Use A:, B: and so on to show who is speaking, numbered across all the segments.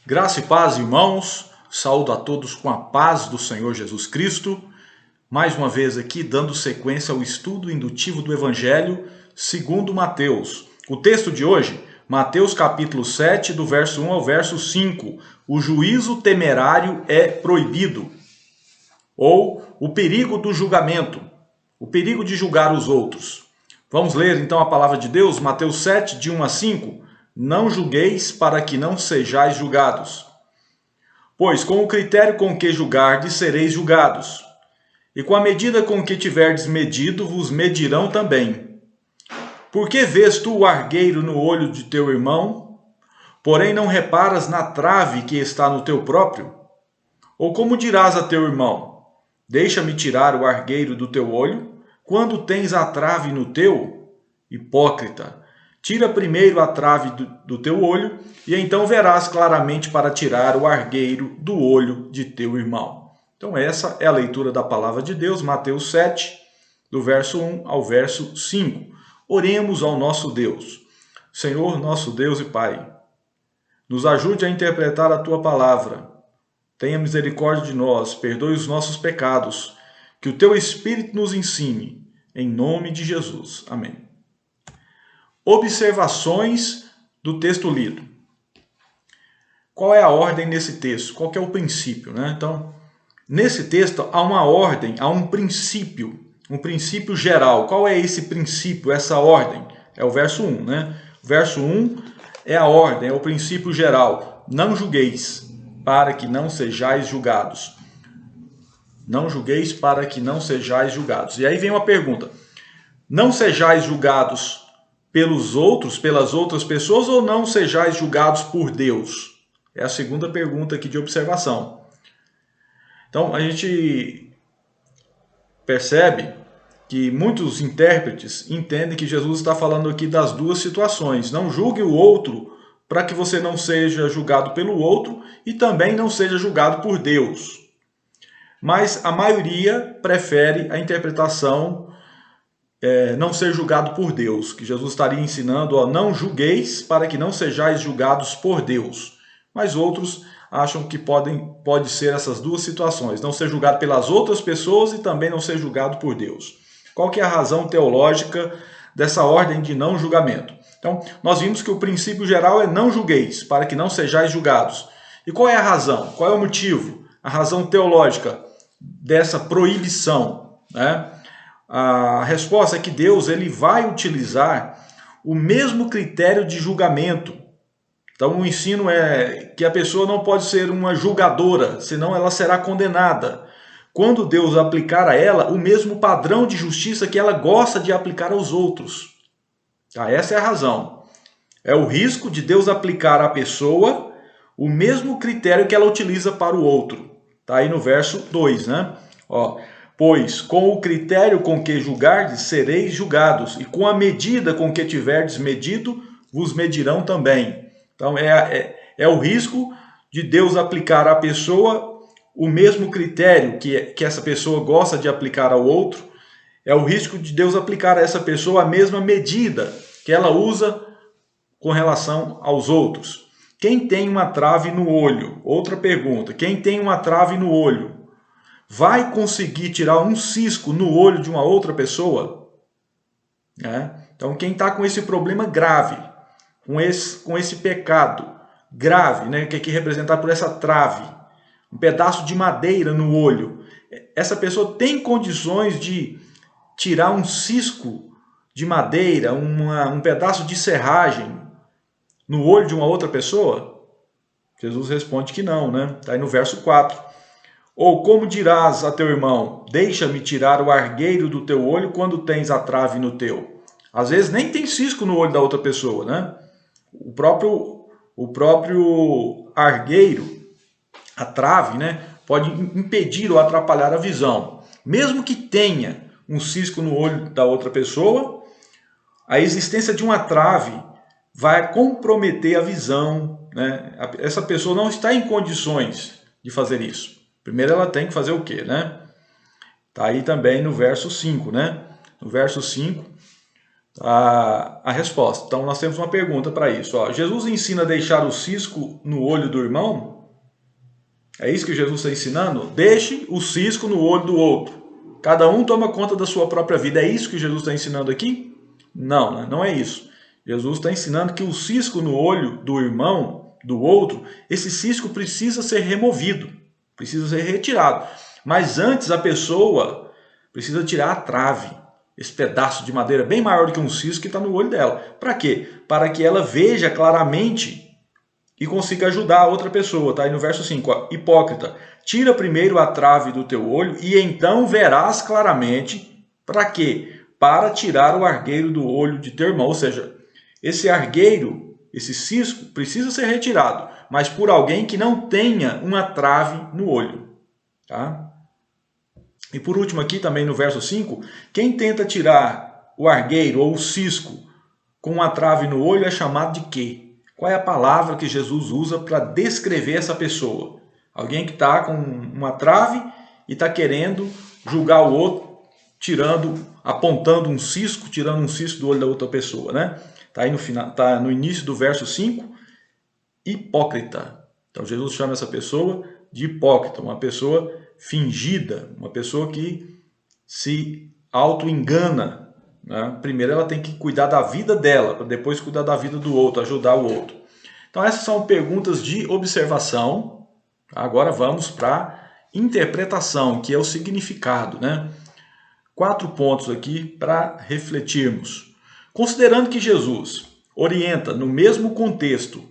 A: Graça e paz, irmãos. Saúdo a todos com a paz do Senhor Jesus Cristo. Mais uma vez aqui, dando sequência ao estudo indutivo do Evangelho segundo Mateus. O texto de hoje, Mateus capítulo 7, do verso 1 ao verso 5. O juízo temerário é proibido. Ou o perigo do julgamento. O perigo de julgar os outros. Vamos ler então a palavra de Deus, Mateus 7, de 1 a 5. Não julgueis para que não sejais julgados. Pois com o critério com que julgardes, sereis julgados. E com a medida com que tiverdes medido, vos medirão também. Por que vês tu o argueiro no olho de teu irmão, porém não reparas na trave que está no teu próprio? Ou como dirás a teu irmão, deixa-me tirar o argueiro do teu olho, quando tens a trave no teu? Hipócrita! Tira primeiro a trave do teu olho, e então verás claramente para tirar o argueiro do olho de teu irmão. Então essa é a leitura da palavra de Deus, Mateus 7, do verso 1 ao verso 5. Oremos ao nosso Deus. Senhor, nosso Deus e Pai, nos ajude a interpretar a tua palavra. Tenha misericórdia de nós, perdoe os nossos pecados, que o teu Espírito nos ensine, em nome de Jesus. Amém. Observações do texto lido. Qual é a ordem nesse texto? Qual que é o princípio, né? Então, nesse texto há uma ordem, há um princípio geral. Qual é esse princípio, essa ordem? É o verso 1, né? O verso 1 é a ordem, é o princípio geral. Não julgueis, para que não sejais julgados. Não julgueis para que não sejais julgados. E aí vem uma pergunta. Não sejais julgados pelos outros, pelas outras pessoas, ou não sejais julgados por Deus? É a segunda pergunta aqui de observação. Então, a gente percebe que muitos intérpretes entendem que Jesus está falando aqui das duas situações. Não julgue o outro para que você não seja julgado pelo outro e também não seja julgado por Deus. Mas a maioria prefere a interpretação não ser julgado por Deus, que Jesus estaria ensinando, não julgueis para que não sejais julgados por Deus. Mas outros acham que pode ser essas duas situações, não ser julgado pelas outras pessoas e também não ser julgado por Deus. Qual que é a razão teológica dessa ordem de não julgamento? Então, nós vimos que o princípio geral é não julgueis, para que não sejais julgados. E qual é a razão? Qual é o motivo? A razão teológica dessa proibição, né? A resposta é que Deus ele vai utilizar o mesmo critério de julgamento. Então o ensino é que a pessoa não pode ser uma julgadora, senão ela será condenada. Quando Deus aplicar a ela o mesmo padrão de justiça que ela gosta de aplicar aos outros. Tá? Essa é a razão. É o risco de Deus aplicar à pessoa o mesmo critério que ela utiliza para o outro. Está aí no verso 2, né? Pois com o critério com que julgardes, sereis julgados, e com a medida com que tiverdes medido, vos medirão também. Então é o risco de Deus aplicar à pessoa o mesmo critério que essa pessoa gosta de aplicar ao outro. É o risco de Deus aplicar a essa pessoa a mesma medida que ela usa com relação aos outros. Quem tem uma trave no olho? Outra pergunta. Quem tem uma trave no olho vai conseguir tirar um cisco no olho de uma outra pessoa? Então, quem está com esse problema grave, com esse pecado grave, né, que é aqui representado por essa trave, um pedaço de madeira no olho, essa pessoa tem condições de tirar um cisco de madeira, um pedaço de serragem no olho de uma outra pessoa? Jesus responde que não, né? Está aí no verso 4. Ou como dirás a teu irmão, deixa-me tirar o argueiro do teu olho quando tens a trave no teu? Às vezes nem tem cisco no olho da outra pessoa, né? O próprio argueiro, a trave, né, pode impedir ou atrapalhar a visão. Mesmo que tenha um cisco no olho da outra pessoa, a existência de uma trave vai comprometer a visão, né? Essa pessoa não está em condições de fazer isso. Primeiro ela tem que fazer o quê, né? Está aí também no verso 5, né? No verso 5, a resposta. Então nós temos uma pergunta para isso. Ó, Jesus ensina a deixar o cisco no olho do irmão? É isso que Jesus está ensinando? Deixe o cisco no olho do outro. Cada um toma conta da sua própria vida. É isso que Jesus está ensinando aqui? Não, né? Não é isso. Jesus está ensinando que o cisco no olho do irmão, do outro, esse cisco precisa ser removido, precisa ser retirado. Mas antes a pessoa precisa tirar a trave, esse pedaço de madeira bem maior do que um cisco que está no olho dela. Para quê? Para que ela veja claramente e consiga ajudar a outra pessoa. Está aí no verso 5. Ó, hipócrita, tira primeiro a trave do teu olho e então verás claramente. Para quê? Para tirar o argueiro do olho de teu irmão. Ou seja, esse argueiro, esse cisco, precisa ser retirado, mas por alguém que não tenha uma trave no olho. Tá? E por último aqui também no verso 5, quem tenta tirar o argueiro ou o cisco com uma trave no olho é chamado de quê? Qual é a palavra que Jesus usa para descrever essa pessoa? Alguém que está com uma trave e está querendo julgar o outro, apontando um cisco, tirando um cisco do olho da outra pessoa, né? Está aí no final, tá no início do verso 5, hipócrita. Então Jesus chama essa pessoa de hipócrita, uma pessoa fingida, uma pessoa que se auto-engana. Né? Primeiro ela tem que cuidar da vida dela, para depois cuidar da vida do outro, ajudar o outro. Então essas são perguntas de observação. Agora vamos para a interpretação, que é o significado. Né? 4 pontos aqui para refletirmos. Considerando que Jesus orienta no mesmo contexto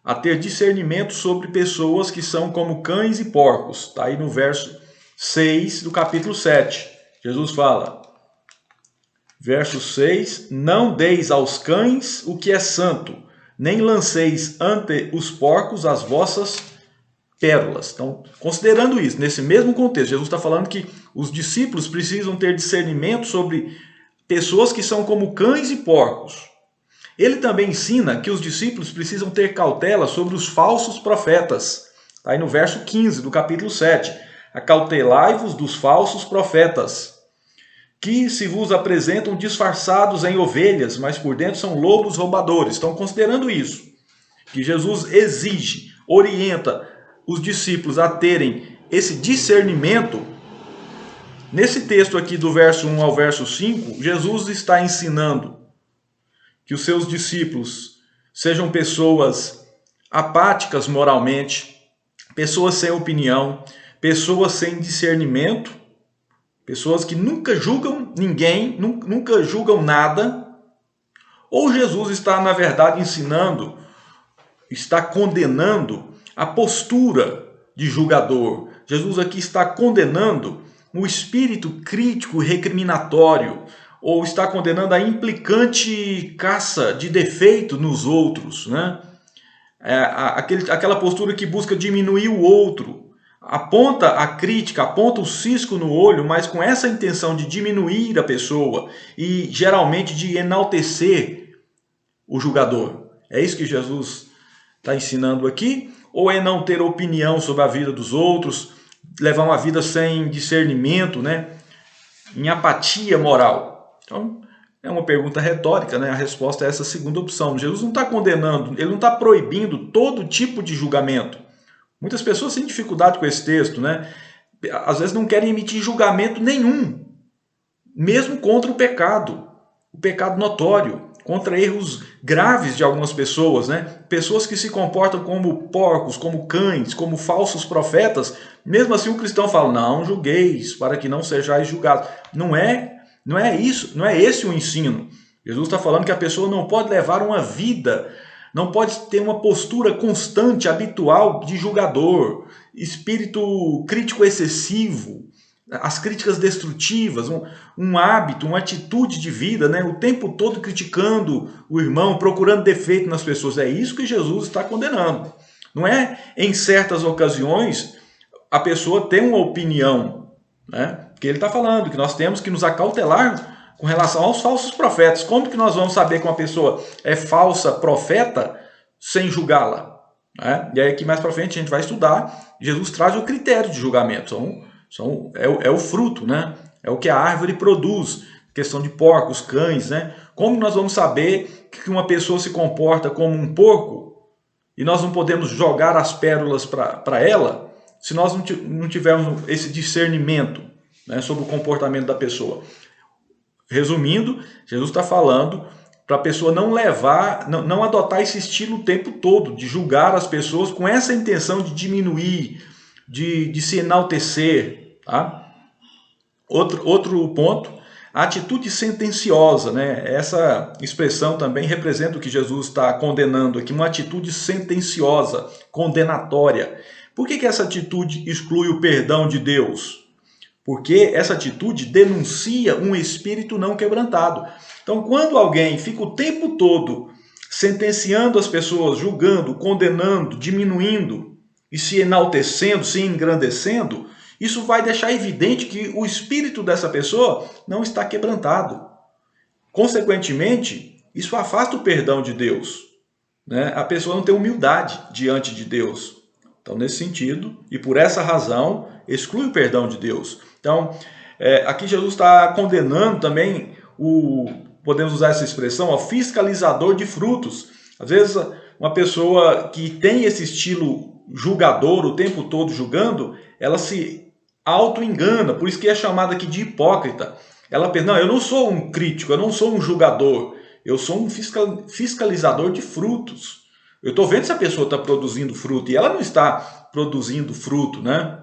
A: a ter discernimento sobre pessoas que são como cães e porcos. Está aí no verso 6 do capítulo 7. Jesus fala, verso 6, não deis aos cães o que é santo, nem lanceis ante os porcos as vossas pérolas. Então, considerando isso, nesse mesmo contexto, Jesus está falando que os discípulos precisam ter discernimento sobre pessoas que são como cães e porcos. Ele também ensina que os discípulos precisam ter cautela sobre os falsos profetas. Está aí no verso 15 do capítulo 7. Acautelai-vos dos falsos profetas, que se vos apresentam disfarçados em ovelhas, mas por dentro são lobos roubadores. Então, considerando isso, que Jesus exige, orienta os discípulos a terem esse discernimento, nesse texto aqui do verso 1 ao verso 5, Jesus está ensinando que os seus discípulos sejam pessoas apáticas moralmente, pessoas sem opinião, pessoas sem discernimento, pessoas que nunca julgam ninguém, nunca julgam nada. Ou Jesus está, na verdade, ensinando, está condenando a postura de julgador. Jesus aqui está condenando o espírito crítico e recriminatório, ou está condenando a implicante caça de defeito nos outros, né? Aquela postura que busca diminuir o outro, aponta a crítica, aponta o cisco no olho, mas com essa intenção de diminuir a pessoa e geralmente de enaltecer o julgador. É isso que Jesus está ensinando aqui? Ou é não ter opinião sobre a vida dos outros, levar uma vida sem discernimento, né? Em apatia moral? Então, é uma pergunta retórica, né? A resposta é essa segunda opção. Jesus não está condenando, ele não está proibindo todo tipo de julgamento. Muitas pessoas têm dificuldade com esse texto, né? Às vezes não querem emitir julgamento nenhum, mesmo contra o pecado notório, contra erros graves de algumas pessoas, né? Pessoas que se comportam como porcos, como cães, como falsos profetas. Mesmo assim o cristão fala, não julgueis, para que não sejais julgados. Não é isso, não é esse o ensino. Jesus está falando que a pessoa não pode levar uma vida, não pode ter uma postura constante, habitual de julgador, espírito crítico excessivo, as críticas destrutivas, um hábito, uma atitude de vida, né? O tempo todo criticando o irmão, procurando defeito nas pessoas. É isso que Jesus está condenando. Não é em certas ocasiões a pessoa ter uma opinião, né? Porque ele está falando que nós temos que nos acautelar com relação aos falsos profetas. Como que nós vamos saber que uma pessoa é falsa profeta sem julgá-la? Né? E aí aqui mais para frente a gente vai estudar. Jesus traz o critério de julgamento. É o fruto, né? É o que a árvore produz. questão de porcos, cães, né? Como nós vamos saber que uma pessoa se comporta como um porco e nós não podemos jogar as pérolas para ela se nós não tivermos esse discernimento, né, sobre o comportamento da pessoa? Resumindo, Jesus está falando para a pessoa não levar, não adotar esse estilo o tempo todo, de julgar as pessoas com essa intenção de diminuir, de se enaltecer. Tá? Outro ponto, a atitude sentenciosa, né? Essa expressão também representa o que Jesus está condenando aqui, uma atitude sentenciosa, condenatória. Por que essa atitude exclui o perdão de Deus? Porque essa atitude denuncia um espírito não quebrantado. Então, quando alguém fica o tempo todo sentenciando as pessoas, julgando, condenando, diminuindo e se enaltecendo, se engrandecendo, isso vai deixar evidente que o espírito dessa pessoa não está quebrantado. Consequentemente, isso afasta o perdão de Deus, né? A pessoa não tem humildade diante de Deus. Então, nesse sentido, e por essa razão, exclui o perdão de Deus. Então, aqui Jesus está condenando também podemos usar essa expressão, o fiscalizador de frutos. Às vezes, uma pessoa que tem esse estilo julgador o tempo todo julgando, ela se auto-engana, por isso que é chamada aqui de hipócrita. Ela pensa, não, eu não sou um crítico, eu não sou um julgador, eu sou um fiscalizador de frutos. Eu estou vendo se a pessoa está produzindo fruto, e ela não está produzindo fruto, né?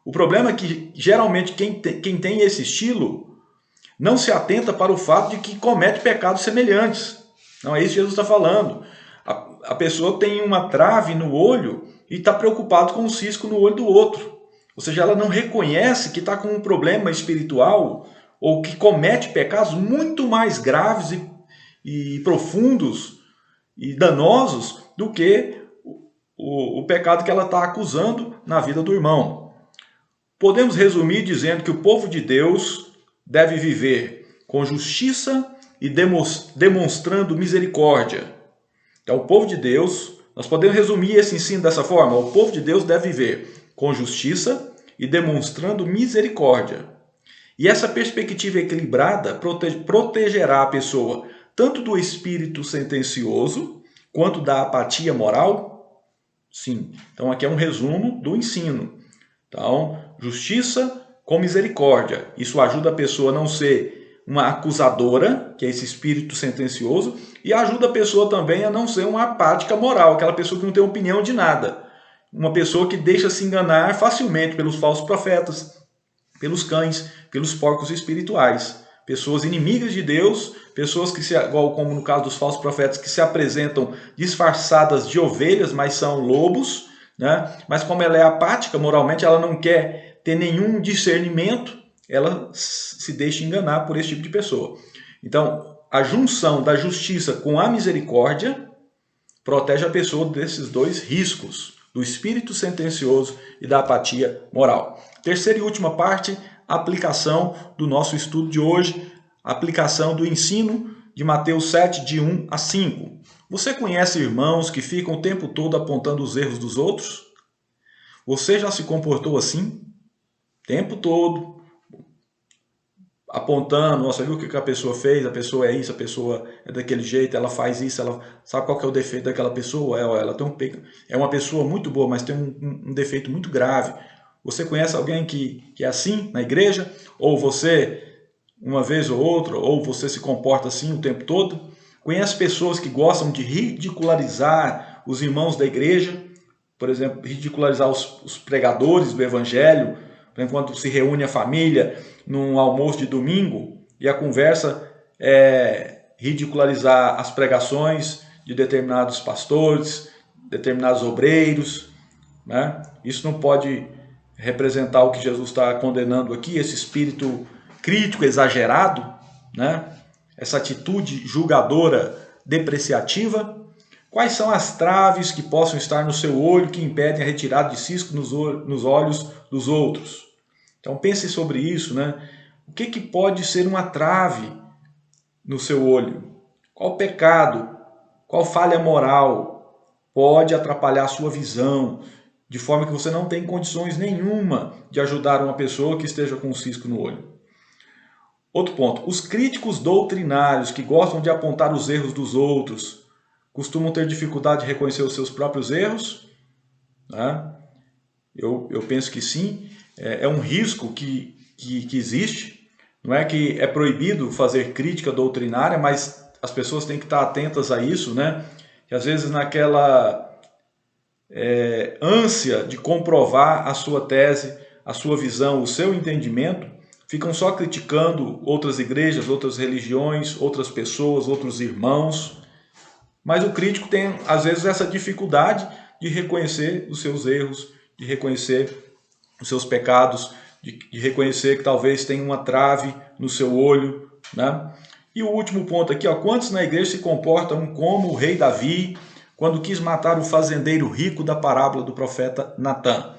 A: O problema é que, geralmente, quem tem esse estilo não se atenta para o fato de que comete pecados semelhantes. Não é isso que Jesus está falando. A pessoa tem uma trave no olho e está preocupado com um cisco no olho do outro. Ou seja, ela não reconhece que está com um problema espiritual ou que comete pecados muito mais graves e profundos e danosos do que o pecado que ela está acusando na vida do irmão. Podemos resumir dizendo que o povo de Deus deve viver com justiça e demonstrando misericórdia. Então, o povo de Deus, nós podemos resumir esse ensino dessa forma: o povo de Deus deve viver com justiça e demonstrando misericórdia. E essa perspectiva equilibrada protegerá a pessoa tanto do espírito sentencioso quanto da apatia moral? Sim. Então, aqui é um resumo do ensino. Então, justiça com misericórdia. Isso ajuda a pessoa a não ser uma acusadora, que é esse espírito sentencioso, e ajuda a pessoa também a não ser uma apática moral, aquela pessoa que não tem opinião de nada. Uma pessoa que deixa se enganar facilmente pelos falsos profetas, pelos cães, pelos porcos espirituais. Pessoas inimigas de Deus, pessoas que, igual como no caso dos falsos profetas, que se apresentam disfarçadas de ovelhas, mas são lobos, né? Mas como ela é apática moralmente, ela não quer ter nenhum discernimento, ela se deixa enganar por esse tipo de pessoa. Então, a junção da justiça com a misericórdia protege a pessoa desses dois riscos, do espírito sentencioso e da apatia moral. Terceira e última parte, aplicação do nosso estudo de hoje, aplicação do ensino de Mateus 7, de 1 a 5. Você conhece irmãos que ficam o tempo todo apontando os erros dos outros? Você já se comportou assim? O tempo todo, apontando, nossa, viu o que a pessoa fez? A pessoa é isso, a pessoa é daquele jeito, ela faz isso, ela sabe qual que é o defeito daquela pessoa? Ela tem é uma pessoa muito boa, mas tem um defeito muito grave. Você conhece alguém que é assim na igreja? Ou você, uma vez ou outra, ou você se comporta assim o tempo todo? Conhece pessoas que gostam de ridicularizar os irmãos da igreja? Por exemplo, ridicularizar os pregadores do evangelho, enquanto se reúne a família num almoço de domingo e a conversa é ridicularizar as pregações de determinados pastores, determinados obreiros, né? Isso não pode representar o que Jesus está condenando aqui, esse espírito crítico exagerado, né? Essa atitude julgadora depreciativa. Quais são as traves que possam estar no seu olho que impedem a retirada de cisco nos olhos dos outros? Então pense sobre isso, né? O que pode ser uma trave no seu olho? Qual pecado, qual falha moral pode atrapalhar a sua visão, de forma que você não tem condições nenhuma de ajudar uma pessoa que esteja com um cisco no olho? Outro ponto, os críticos doutrinários que gostam de apontar os erros dos outros costumam ter dificuldade de reconhecer os seus próprios erros, né? Eu penso que sim, é um risco que existe. Não é que é proibido fazer crítica doutrinária, mas as pessoas têm que estar atentas a isso, né? Que às vezes naquela ânsia de comprovar a sua tese, a sua visão, o seu entendimento, ficam só criticando outras igrejas, outras religiões, outras pessoas, outros irmãos. Mas o crítico tem, às vezes, essa dificuldade de reconhecer os seus erros, de reconhecer os seus pecados, de reconhecer que talvez tenha uma trave no seu olho, né? E o último ponto aqui, ó, quantos na igreja se comportam como o rei Davi, quando quis matar o fazendeiro rico da parábola do profeta Natã?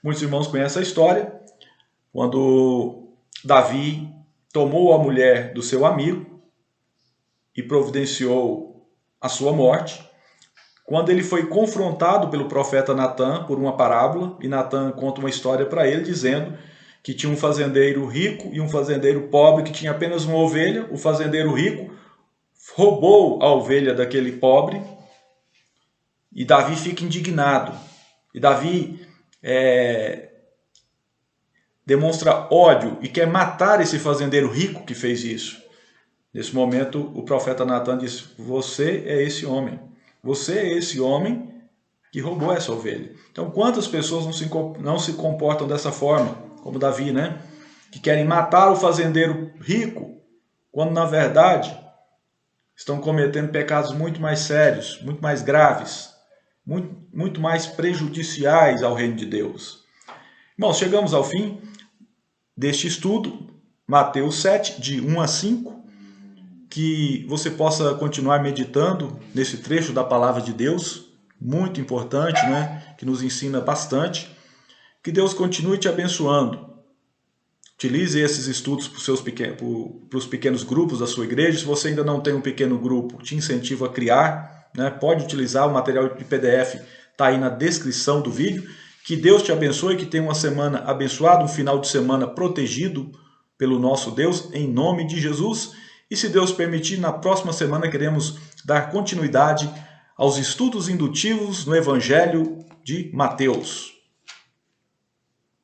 A: Muitos irmãos conhecem a história, quando Davi tomou a mulher do seu amigo e providenciou a sua morte. Quando ele foi confrontado pelo profeta Natã por uma parábola, e Natã conta uma história para ele dizendo que tinha um fazendeiro rico e um fazendeiro pobre que tinha apenas uma ovelha. O fazendeiro rico roubou a ovelha daquele pobre e Davi fica indignado. E Davi demonstra ódio e quer matar esse fazendeiro rico que fez isso. Nesse momento, o profeta Natã diz: você é esse homem. Você é esse homem que roubou essa ovelha. Então, quantas pessoas não se comportam dessa forma, como Davi, né? Que querem matar o fazendeiro rico, quando na verdade estão cometendo pecados muito mais sérios, muito mais graves, muito mais prejudiciais ao reino de Deus. Bom, chegamos ao fim deste estudo, Mateus 7, de 1 a 5, que você possa continuar meditando nesse trecho da palavra de Deus, muito importante, né? Que nos ensina bastante. Que Deus continue te abençoando. Utilize esses estudos para os pequenos grupos da sua igreja. Se você ainda não tem um pequeno grupo, te incentivo a criar, né? Pode utilizar o material de PDF, está aí na descrição do vídeo. Que Deus te abençoe, que tenha uma semana abençoada, um final de semana protegido pelo nosso Deus, em nome de Jesus. E se Deus permitir, na próxima semana queremos dar continuidade aos estudos indutivos no Evangelho de Mateus.